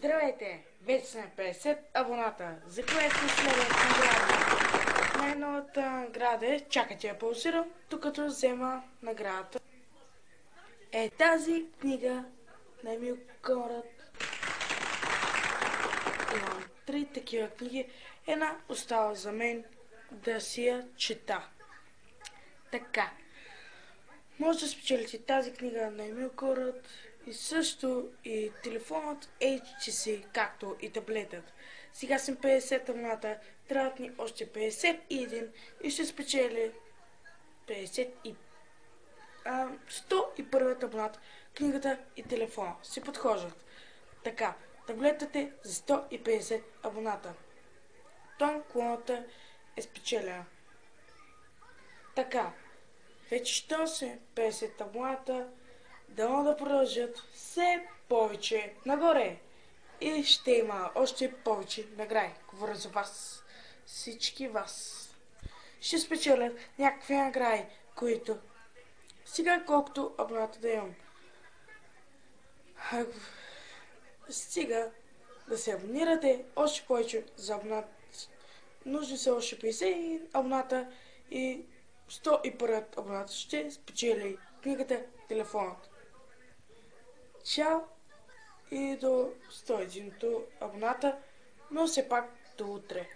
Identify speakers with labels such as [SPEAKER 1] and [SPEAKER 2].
[SPEAKER 1] Здравейте! Вече сме 50 абоната, за което следват награда. Най-новата награда е чакайте я паузирам, докато взема наградата. Е тази книга на Емил Конрад. Имам 3 такива книги. Една остава за мен да си я чета. Така. Може да спечелите тази книга на Емил Конрад и също и телефонът HTC, както и таблетът. Сега съм 50 абоната, трябват ни още 51 и ще спечели 101 абонат. Книгата и телефона си подхождат. Така, таблетът е за 150 абоната. Том клоната е спечелена. Така, вече що се 50 абоната, да продължат все повече нагоре. И ще има още повече награди. Говоря за вас. Всички вас. Ще спечелят някакви награди, които сега колкото абоната да имам. Стига да се абонирате още повече за абонат. Нужни са още 50 абоната и 101 абонат ще спечели книгата телефонът. Чао и до 101 абоната, но все пак до утре.